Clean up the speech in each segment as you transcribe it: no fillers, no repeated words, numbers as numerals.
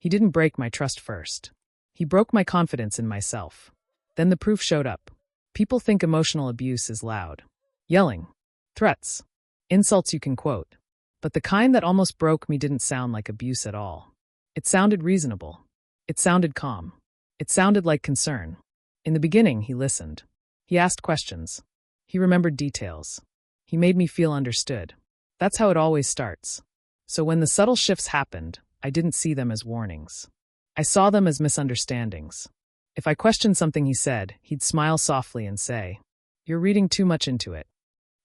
He didn't break my trust first. He broke my confidence in myself. Then the proof showed up. People think emotional abuse is loud. Yelling. Threats. Insults you can quote. But the kind that almost broke me didn't sound like abuse at all. It sounded reasonable. It sounded calm. It sounded like concern. In the beginning, he listened. He asked questions. He remembered details. He made me feel understood. That's how it always starts. So when the subtle shifts happened, I didn't see them as warnings. I saw them as misunderstandings. If I questioned something he said, he'd smile softly and say, "You're reading too much into it."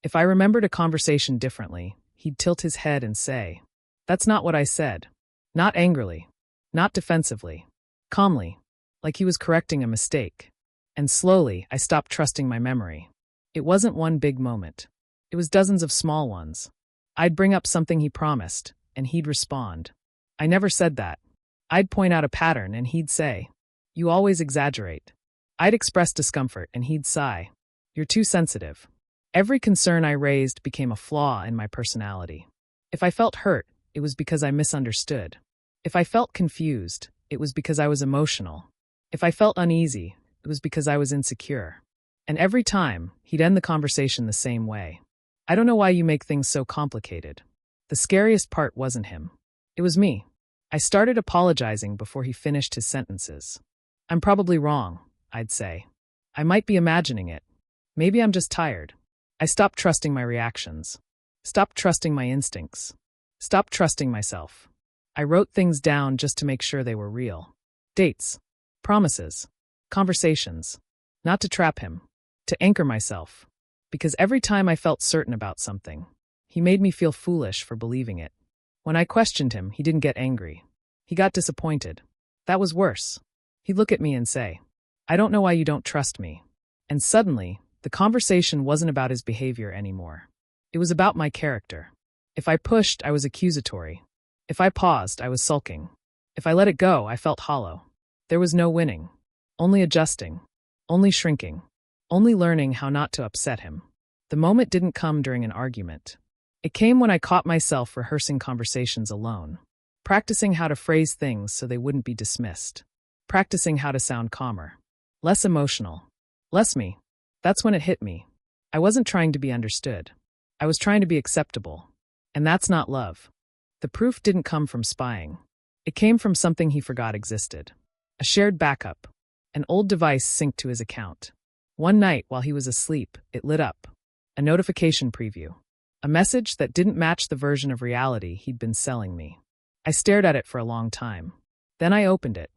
If I remembered a conversation differently, he'd tilt his head and say, "That's not what I said." Not angrily. Not defensively. Calmly. Like he was correcting a mistake. And slowly, I stopped trusting my memory. It wasn't one big moment. It was dozens of small ones. I'd bring up something he promised, and he'd respond, "I never said that." I'd point out a pattern, and he'd say, "You always exaggerate." I'd express discomfort, and he'd sigh, "You're too sensitive." Every concern I raised became a flaw in my personality. If I felt hurt, it was because I misunderstood. If I felt confused, it was because I was emotional. If I felt uneasy, it was because I was insecure. And every time, he'd end the conversation the same way. "I don't know why you make things so complicated." The scariest part wasn't him. It was me. I started apologizing before he finished his sentences. "I'm probably wrong," I'd say. "I might be imagining it. Maybe I'm just tired." I stopped trusting my reactions. Stopped trusting my instincts. Stopped trusting myself. I wrote things down just to make sure they were real. Dates. Promises. Conversations. Not to trap him. To anchor myself. Because every time I felt certain about something, he made me feel foolish for believing it. When I questioned him, he didn't get angry. He got disappointed. That was worse. He'd look at me and say, "I don't know why you don't trust me." And suddenly, the conversation wasn't about his behavior anymore. It was about my character. If I pushed, I was accusatory. If I paused, I was sulking. If I let it go, I felt hollow. There was no winning. Only adjusting. Only shrinking. Only learning how not to upset him. The moment didn't come during an argument. It came when I caught myself rehearsing conversations alone. Practicing how to phrase things so they wouldn't be dismissed. Practicing how to sound calmer. Less emotional. Less me. That's when it hit me. I wasn't trying to be understood. I was trying to be acceptable. And that's not love. The proof didn't come from spying. It came from something he forgot existed. A shared backup. An old device synced to his account. One night, while he was asleep, it lit up. A notification preview. A message that didn't match the version of reality he'd been selling me. I stared at it for a long time. Then I opened it.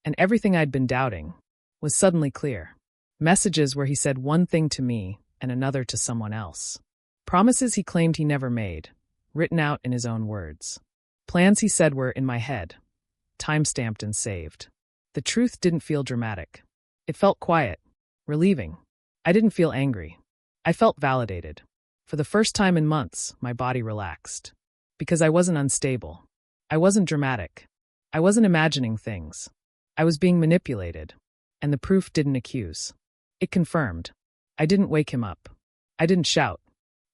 And everything I'd been doubting was suddenly clear. Messages where he said one thing to me and another to someone else. Promises he claimed he never made, written out in his own words. Plans he said were in my head, time-stamped and saved. The truth didn't feel dramatic. It felt quiet, relieving. I didn't feel angry. I felt validated. For the first time in months, my body relaxed. Because I wasn't unstable. I wasn't dramatic. I wasn't imagining things. I was being manipulated. And the proof didn't accuse. It confirmed. I didn't wake him up. I didn't shout.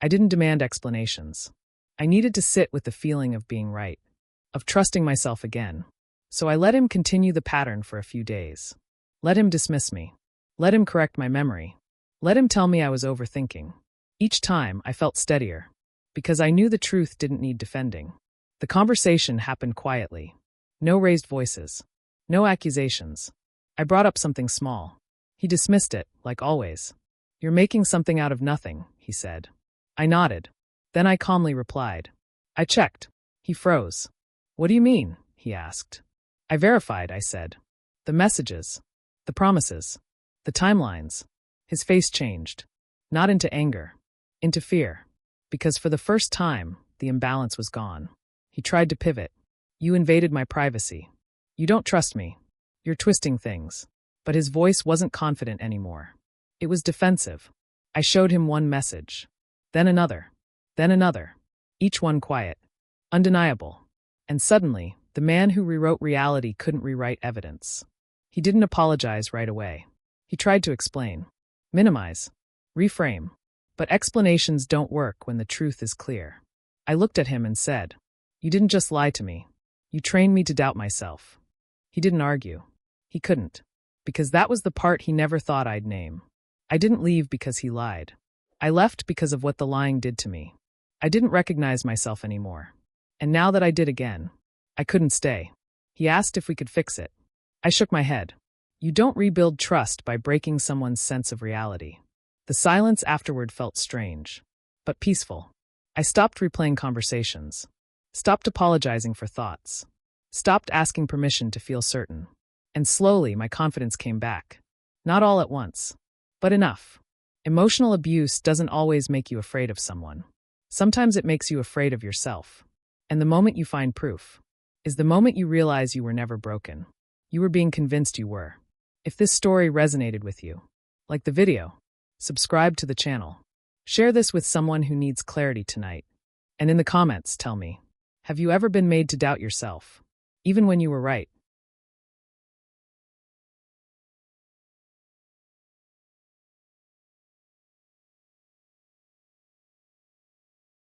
I didn't demand explanations. I needed to sit with the feeling of being right, of trusting myself again. So I let him continue the pattern for a few days. Let him dismiss me. Let him correct my memory. Let him tell me I was overthinking. Each time, I felt steadier, because I knew the truth didn't need defending. The conversation happened quietly. No raised voices. No accusations. I brought up something small. He dismissed it, like always. "You're making something out of nothing," he said. I nodded. Then I calmly replied. "I checked." He froze. "What do you mean?" he asked. "I verified," I said. "The messages. The promises. The timelines." His face changed. Not into anger. Into fear. Because for the first time, the imbalance was gone. He tried to pivot. "You invaded my privacy. You don't trust me. You're twisting things." But his voice wasn't confident anymore. It was defensive. I showed him one message. Then another. Then another. Each one quiet. Undeniable. And suddenly, the man who rewrote reality couldn't rewrite evidence. He didn't apologize right away. He tried to explain. Minimize. Reframe. But explanations don't work when the truth is clear. I looked at him and said, "You didn't just lie to me. You trained me to doubt myself. He didn't argue. He couldn't. Because that was the part he never thought I'd name. I didn't leave because he lied. I left because of what the lying did to me. I didn't recognize myself anymore. And now that I did again, I couldn't stay. He asked if we could fix it. I shook my head. You don't rebuild trust by breaking someone's sense of reality. The silence afterward felt strange, but peaceful. I stopped replaying conversations, stopped apologizing for thoughts, stopped asking permission to feel certain. And slowly, my confidence came back. Not all at once, but enough. Emotional abuse doesn't always make you afraid of someone. Sometimes it makes you afraid of yourself. And the moment you find proof is the moment you realize you were never broken. You were being convinced you were. If this story resonated with you, like the video, subscribe to the channel. Share this with someone who needs clarity tonight. And in the comments, tell me, have you ever been made to doubt yourself, even when you were right?